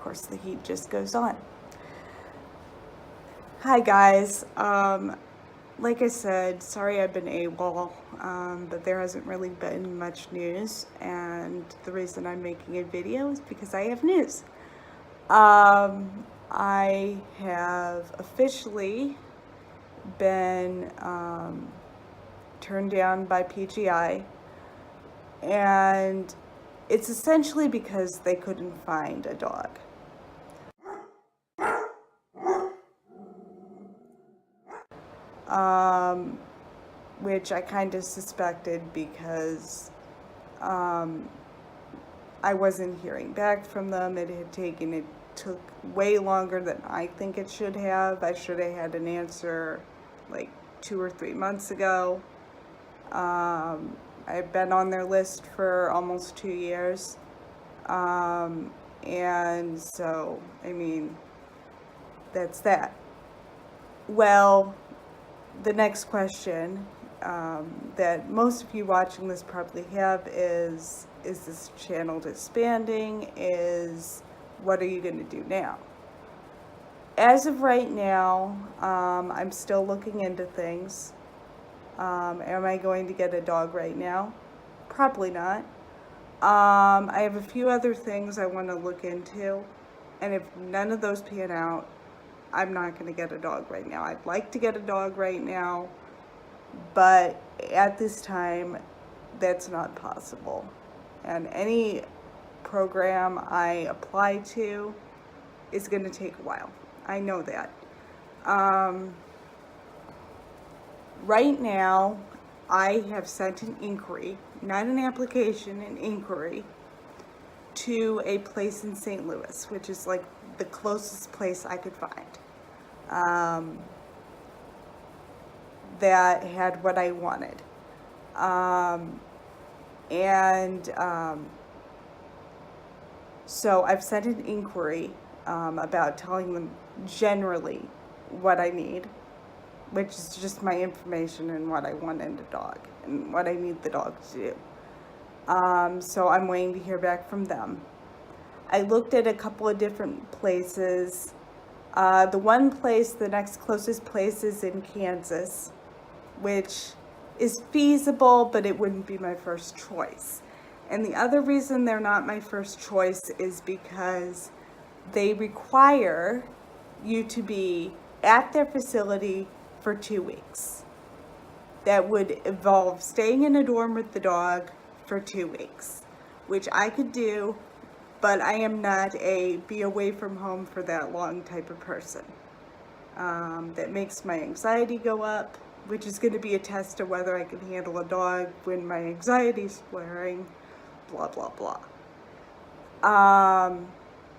course the heat just goes on. Hi guys, like I said, sorry I've been AWOL, but there hasn't really been much news, and the reason I'm making a video is because I have news. I have officially been turned down by PGI, and it's essentially because they couldn't find a dog. Which I kind of suspected because I wasn't hearing back from them. It took way longer than I think it should have. I should have had an answer like 2 or 3 months ago. I've been on their list for almost 2 years. And so, I mean, that's that. Well, the next question that most of you watching this probably have is this channel disbanding? What are you going to do now? As of right now, I'm still looking into things. Am I going to get a dog right now? Probably not. I have a few other things I want to look into, and if none of those pan out, I'm not going to get a dog right now. I'd like to get a dog right now, but at this time, that's not possible. And any program I apply to is going to take a while. I know that. Right now, I have sent an inquiry, not an application, an inquiry, to a place in St. Louis, which is like the closest place I could find that had what I wanted. So I've sent an inquiry about telling them generally what I need, which is just my information and what I want in a dog and what I need the dog to do. So I'm waiting to hear back from them. I looked at a couple of different places. The next closest place is in Kansas, which is feasible, but it wouldn't be my first choice. And the other reason they're not my first choice is because they require you to be at their facility for 2 weeks. That would involve staying in a dorm with the dog for 2 weeks, which I could do, but I am not a be away from home for that long type of person. That makes my anxiety go up, which is going to be a test of whether I can handle a dog when my anxiety's flaring, blah, blah, blah.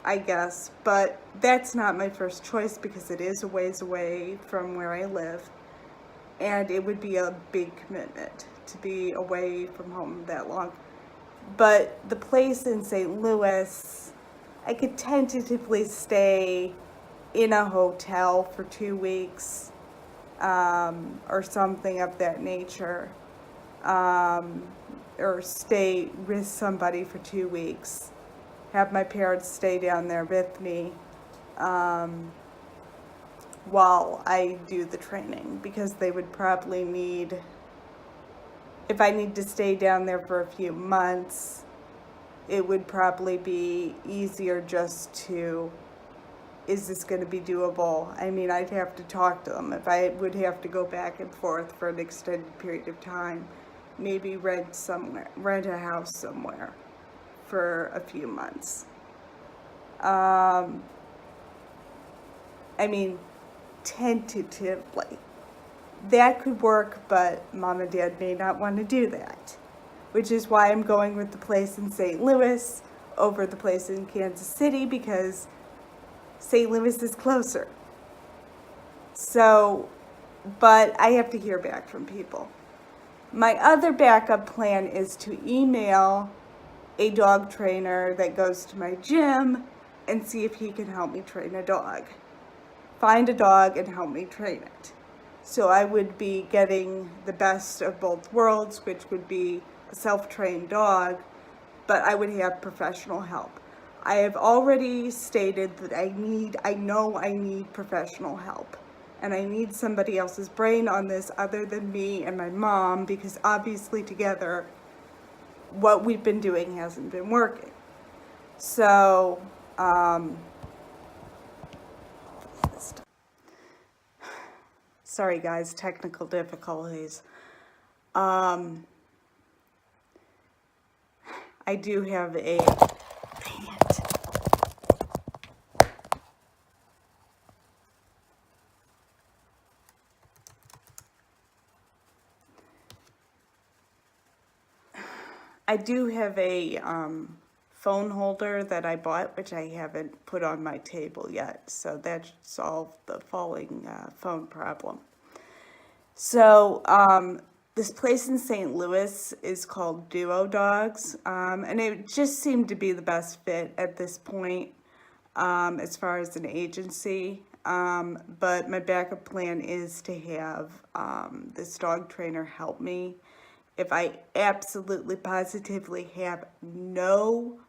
I guess, but that's not my first choice because it is a ways away from where I live, and it would be a big commitment to be away from home that long. But the place in St. Louis, I could tentatively stay in a hotel for 2 weeks, or something of that nature, or stay with somebody for 2 weeks, have my parents stay down there with me while I do the training, because they would probably need, if I need to stay down there for a few months, it would probably be easier just to, is this going to be doable? I mean, I'd have to talk to them. If I would have to go back and forth for an extended period of time, maybe rent a house somewhere for a few months. I mean, tentatively. That could work, but Mom and Dad may not want to do that, which is why I'm going with the place in St. Louis over the place in Kansas City, because St. Louis is closer. So, but I have to hear back from people. My other backup plan is to email a dog trainer that goes to my gym and see if he can help me train a dog. Find a dog and help me train it. So I would be getting the best of both worlds, which would be a self-trained dog, but I would have professional help. I have already stated that I know I need professional help. And I need somebody else's brain on this other than me and my mom, because obviously together, what we've been doing hasn't been working. So, sorry guys, technical difficulties. I do have a, dang it. I do have a phone holder that I bought, which I haven't put on my table yet. So that should solve the falling phone problem. So this place in St. Louis is called Duo Dogs, and it just seemed to be the best fit at this point as far as an agency. But my backup plan is to have this dog trainer help me if I absolutely positively have no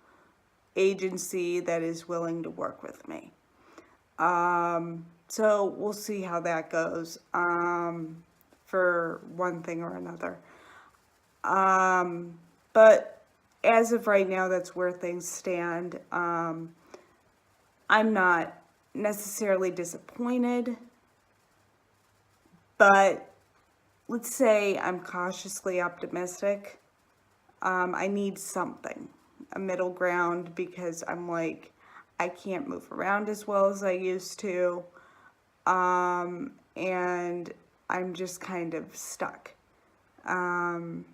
agency that is willing to work with me. So we'll see how that goes for one thing or another. But as of right now, that's where things stand. I'm not necessarily disappointed, but let's say I'm cautiously optimistic. I need something, a middle ground, because I'm like, I can't move around as well as I used to. And I'm just kind of stuck. And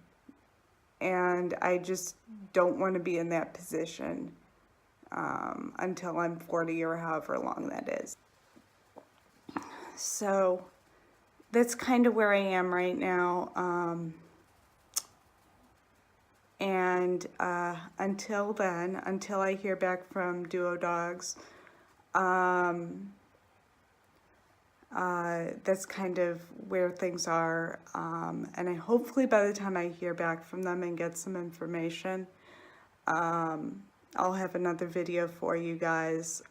I just don't want to be in that position until I'm 40 or however long that is. So that's kind of where I am right now. And until then, until I hear back from Duo Dogs, that's kind of where things are. And I hopefully by the time I hear back from them and get some information, I'll have another video for you guys.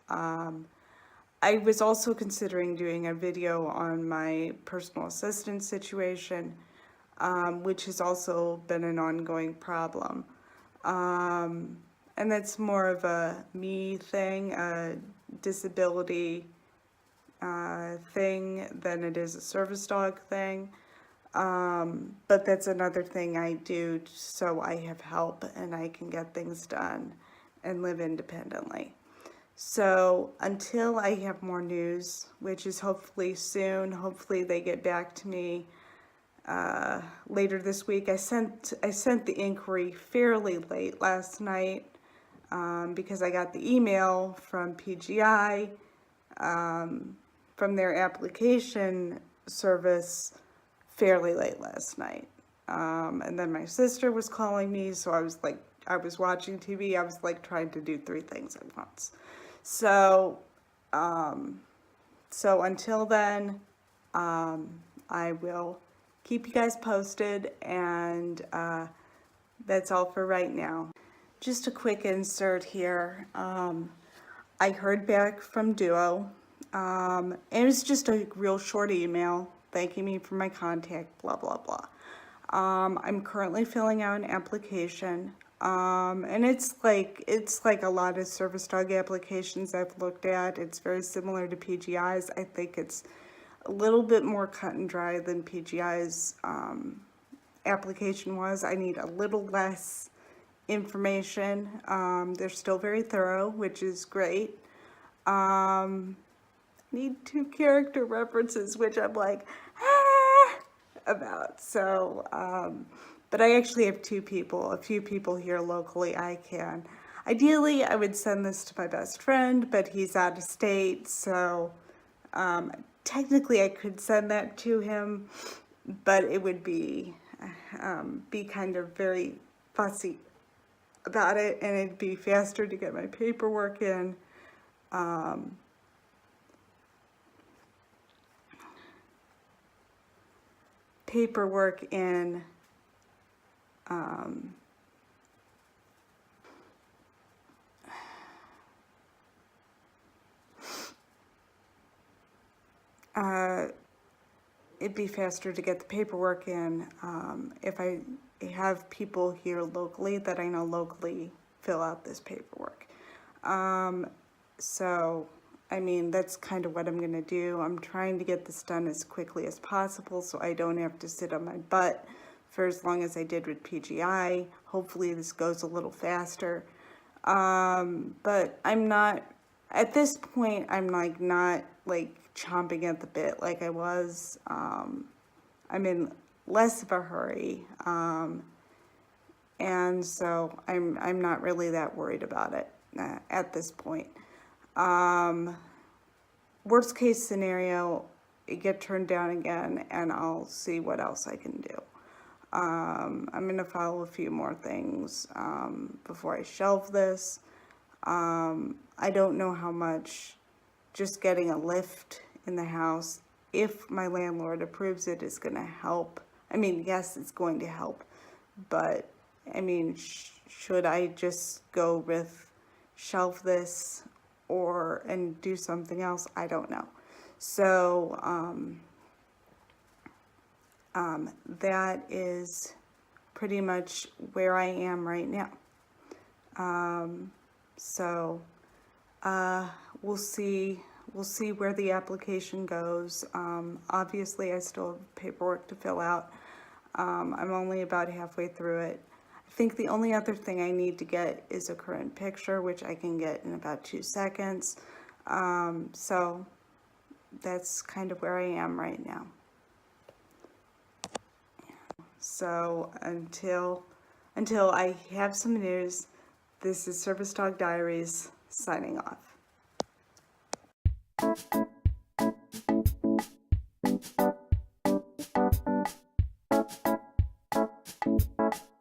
I was also considering doing a video on my personal assistant situation, which has also been an ongoing problem. And that's more of a me thing, a disability thing than it is a service dog thing. But that's another thing I do so I have help and I can get things done and live independently. So until I have more news, which is hopefully soon, hopefully they get back to me later this week. I sent the inquiry fairly late last night because I got the email from PGI from their application service fairly late last night. And then my sister was calling me, so I was watching TV. I was like trying to do 3 things at once. So, so until then, I will keep you guys posted, and that's all for right now. Just a quick insert here. I heard back from Duo. It was just a real short email thanking me for my contact, blah, blah, blah. I'm currently filling out an application. And it's like a lot of service dog applications I've looked at. It's very similar to PGI's. I think it's a little bit more cut and dry than PGI's application was. I need a little less information. They're still very thorough, which is great. Need 2 character references, which I'm like, about. So, but I actually have a few people here locally I can. Ideally, I would send this to my best friend, but he's out of state, so technically I could send that to him, but it would be kind of very fussy about it, and it'd be faster to get my paperwork in. it'd be faster to get the paperwork in if I have people here locally that I know locally fill out this paperwork. So, I mean, that's kind of what I'm gonna do. I'm trying to get this done as quickly as possible so I don't have to sit on my butt for as long as I did with PGI. Hopefully this goes a little faster. But I'm not, at this point, I'm like not like chomping at the bit like I was. I'm in less of a hurry. And so I'm not really that worried about it at this point. Worst case scenario, it get turned down again and I'll see what else I can do. I'm going to follow a few more things before I shelve this. I don't know how much just getting a lift in the house, if my landlord approves it, is going to help. I mean, yes, it's going to help, but I mean, should I just go with shelve this and do something else? I don't know. So, that is pretty much where I am right now. So, we'll see where the application goes. Obviously I still have paperwork to fill out. I'm only about halfway through it. I think the only other thing I need to get is a current picture, which I can get in about 2 seconds. So that's kind of where I am right now. So until I have some news, this is Service Dog Diaries signing off.